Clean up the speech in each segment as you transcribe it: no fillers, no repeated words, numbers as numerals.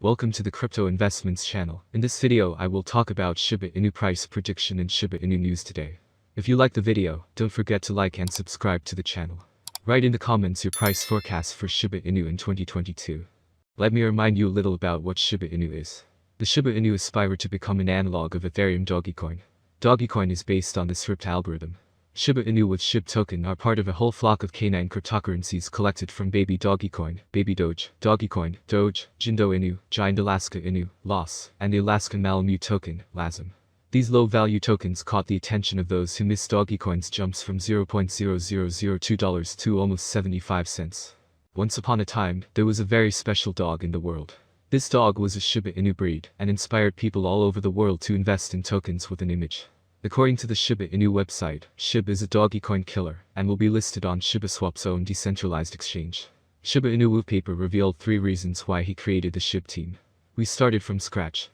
Welcome to the Crypto Investments channel. In this video I will talk about Shiba Inu price prediction and Shiba Inu news today. If you like the video, don't forget to like and subscribe to the channel. Write in the comments your price forecast for Shiba Inu in 2022. Let me remind you a little about what Shiba Inu is. The Shiba Inu aspire to become an analog of Ethereum Dogecoin. Dogecoin is based on the SHIB algorithm. Shiba Inu with SHIB token are part of a whole flock of canine cryptocurrencies collected from Baby Dogecoin, Baby Doge, Dogecoin, Doge, Jindo Inu, Giant Alaska Inu, LOS, and the Alaskan Malamute token, LASM. These low-value tokens caught the attention of those who missed Dogecoin's jumps from $0.0002 to almost 75 cents. Once upon a time, there was a very special dog in the world. This dog was a Shiba Inu breed and inspired people all over the world to invest in tokens with an image. According to the Shiba Inu website, SHIB is a Dogecoin killer and will be listed on shibaswap's own decentralized exchange. Shiba Inu paper revealed 3 reasons why he created the SHIB team. We started from scratch.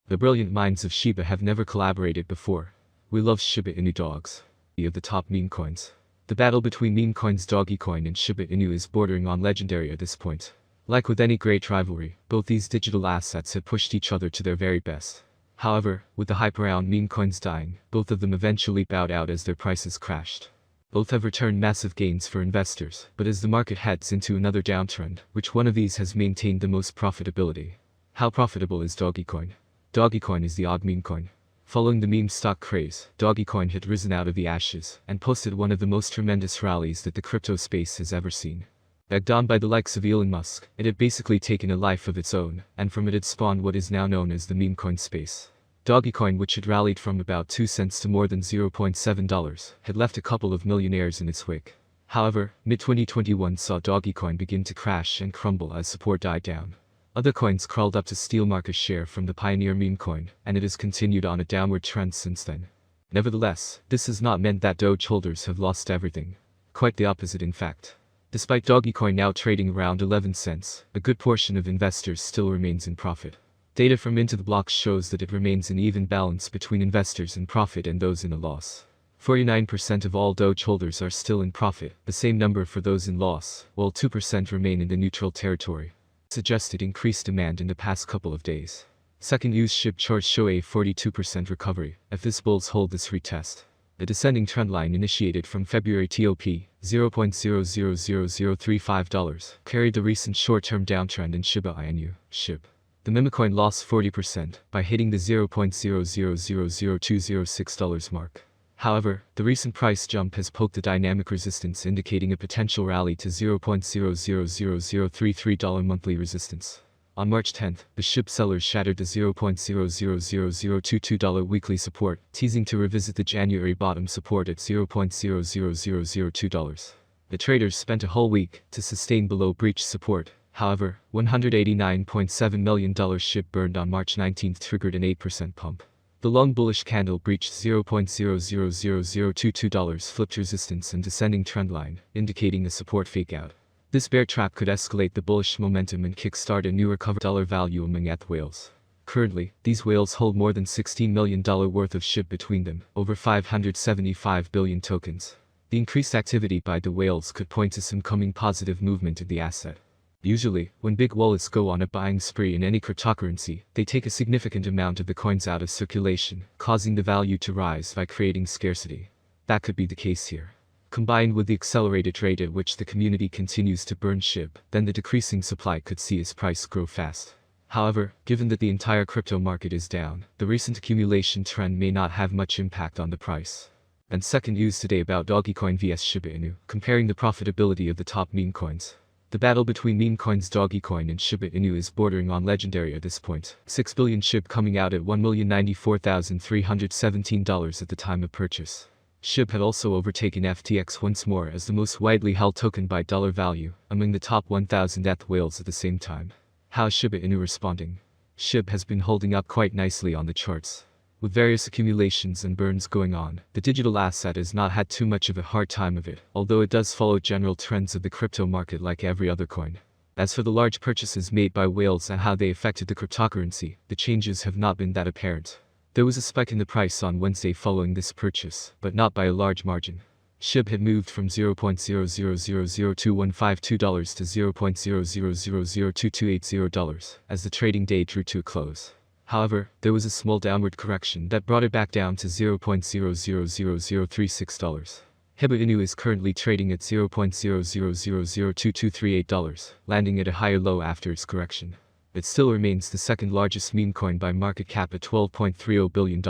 The brilliant minds of Shiba have never collaborated before. We love Shiba Inu dogs. Of the top meme coins. The battle between meme coins Dogecoin and Shiba Inu is bordering on legendary at this point. Like with any great rivalry, both these digital assets have pushed each other to their very best. However, with the hype around meme coins dying, both of them eventually bowed out as their prices crashed. Both have returned massive gains for investors, but as the market heads into another downtrend, which one of these has maintained the most profitability? How profitable is Dogecoin? Dogecoin is the odd meme coin. Following the meme stock craze, Dogecoin had risen out of the ashes and posted one of the most tremendous rallies that the crypto space has ever seen. Egged on by the likes of Elon Musk, it had basically taken a life of its own, and from it had spawned what is now known as the meme coin space. Dogecoin, which had rallied from about 2 cents to more than $0.7, had left a couple of millionaires in its wake. However, mid-2021 saw Dogecoin begin to crash and crumble as support died down. Other coins crawled up to steal market share from the pioneer meme coin, and it has continued on a downward trend since then. Nevertheless, this has not meant that Doge holders have lost everything. Quite the opposite, in fact. Despite Dogecoin now trading around 11 cents, a good portion of investors still remains in profit. Data from Into the Blocks shows that it remains an even balance between investors in profit and those in a loss. 49% of all Doge holders are still in profit, the same number for those in loss, while 2% remain in the neutral territory. Suggested increased demand in the past couple of days. Second use SHIB charts show a 42% recovery, if this bulls hold this retest. The descending trendline initiated from February TOP, $0.000035, carried the recent short-term downtrend in Shiba Inu, SHIB. The meme coin lost 40% by hitting the $0.000206 mark. However, the recent price jump has poked the dynamic resistance, indicating a potential rally to $0.000033 monthly resistance. On March 10th, the SHIB sellers shattered the $0.000022 weekly support, teasing to revisit the January bottom support at $0.000002. The traders spent a whole week to sustain below breach support. However, $189.7 million SHIB burned on March 19th triggered an 8% pump. The long bullish candle breached $0.000022, flipped resistance and descending trendline, indicating a support fakeout. This bear trap could escalate the bullish momentum and kickstart a new recovered dollar value among ETH whales. Currently, these whales hold more than $16 million worth of SHIB between them, over 575 billion tokens. The increased activity by the whales could point to some coming positive movement in the asset. Usually, when big wallets go on a buying spree in any cryptocurrency, they take a significant amount of the coins out of circulation, causing the value to rise by creating scarcity. That could be the case here. Combined with the accelerated rate at which the community continues to burn SHIB, then the decreasing supply could see its price grow fast. However, given that the entire crypto market is down, the recent accumulation trend may not have much impact on the price. And second news today about Dogecoin vs Shiba Inu, comparing the profitability of the top meme coins. The battle between meme coins Dogecoin and Shiba Inu is bordering on legendary at this point. 6 billion SHIB coming out at $1,094,317 at the time of purchase. SHIB had also overtaken FTX once more as the most widely held token by dollar value, among the top 1,000 ETH whales at the same time. How is Shiba Inu responding? SHIB has been holding up quite nicely on the charts. With various accumulations and burns going on, the digital asset has not had too much of a hard time of it, although it does follow general trends of the crypto market like every other coin. As for the large purchases made by whales and how they affected the cryptocurrency, the changes have not been that apparent. There was a spike in the price on Wednesday following this purchase, but not by a large margin. SHIB had moved from $0.0000215 to $0.0000228 as the trading day drew to a close. However, there was a small downward correction that brought it back down to $0.0000036. Shiba Inu is currently trading at $0.0000238, landing at a higher low after its correction. It still remains the second largest meme coin by market cap at $12.30 billion.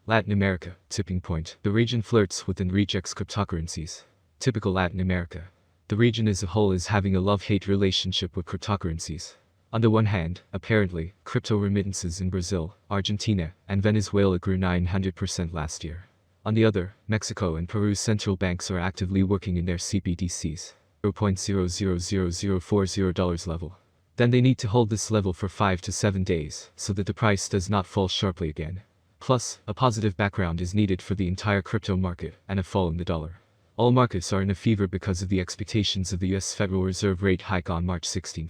Latin America, tipping point. The region flirts with and rejects cryptocurrencies. Typical Latin America. The region as a whole is having a love-hate relationship with cryptocurrencies. On the one hand, apparently, crypto remittances in Brazil, Argentina, and Venezuela grew 900% last year. On the other, Mexico and Peru's central banks are actively working in their CBDCs, $0.00040 level. Then they need to hold this level for 5 to 7 days, so that the price does not fall sharply again. Plus, a positive background is needed for the entire crypto market, and a fall in the dollar. All markets are in a fever because of the expectations of the US Federal Reserve rate hike on March 16.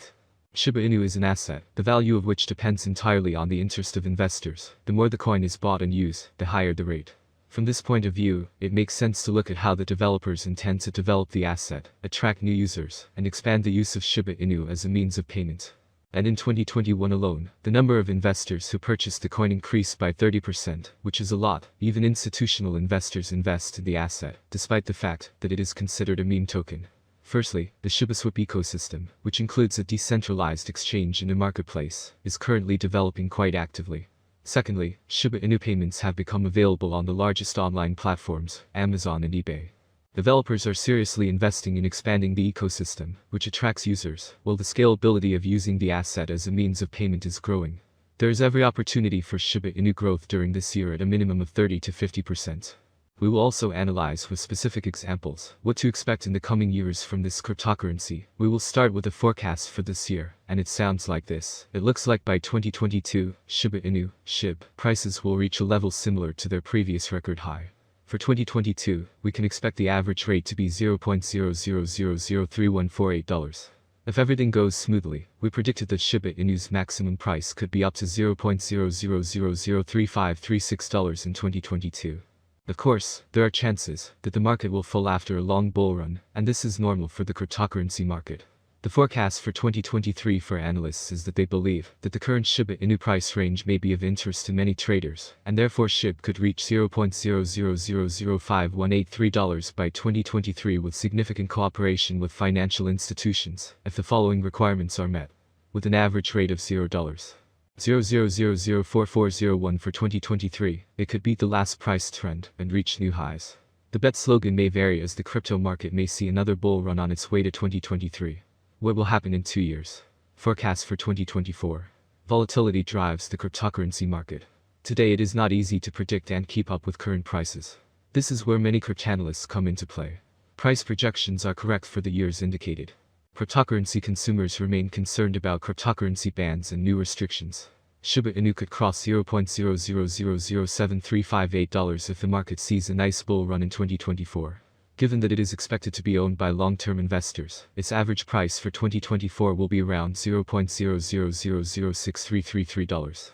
Shiba Inu is an asset, the value of which depends entirely on the interest of investors. The more the coin is bought and used, the higher the rate. From this point of view, it makes sense to look at how the developers intend to develop the asset, attract new users, and expand the use of Shiba Inu as a means of payment. And in 2021 alone, the number of investors who purchased the coin increased by 30%, which is a lot. Even institutional investors invest in the asset, despite the fact that it is considered a meme token. Firstly, the shibaswap ecosystem, which includes a decentralized exchange and a marketplace, is currently developing quite actively. Secondly, Shiba Inu payments have become available on the largest online platforms, Amazon and eBay. Developers are seriously investing in expanding the ecosystem, which attracts users, while the scalability of using the asset as a means of payment is growing. There is every opportunity for Shiba Inu growth during this year at a minimum of 30 to 50%. We will also analyze with specific examples what to expect in the coming years from this cryptocurrency. We will start with a forecast for this year, and it sounds like this. It looks like by 2022, Shiba Inu, SHIB, prices will reach a level similar to their previous record high. For 2022, we can expect the average rate to be $0.0003148. If everything goes smoothly, we predicted that Shiba Inu's maximum price could be up to $0.0003536 in 2022. Of course, there are chances that the market will fall after a long bull run, and this is normal for the cryptocurrency market. The forecast for 2023 for analysts is that they believe that the current Shiba Inu price range may be of interest to many traders, and therefore SHIB could reach $0.0000518 by 2023 with significant cooperation with financial institutions, if the following requirements are met. With an average rate of $0.000004401 for 2023, it could beat the last price trend and reach new highs. The bet slogan may vary as the crypto market may see another bull run on its way to 2023. What will happen in 2 years? Forecast for 2024. Volatility drives the cryptocurrency market. Today it is not easy to predict and keep up with current prices. This is where many cryptanalysts come into play. Price projections are correct for the years indicated. Cryptocurrency consumers remain concerned about cryptocurrency bans and new restrictions. Shiba Inu could cross $0.0007358 if the market sees a nice bull run in 2024. Given that it is expected to be owned by long-term investors, its average price for 2024 will be around $0.0006333.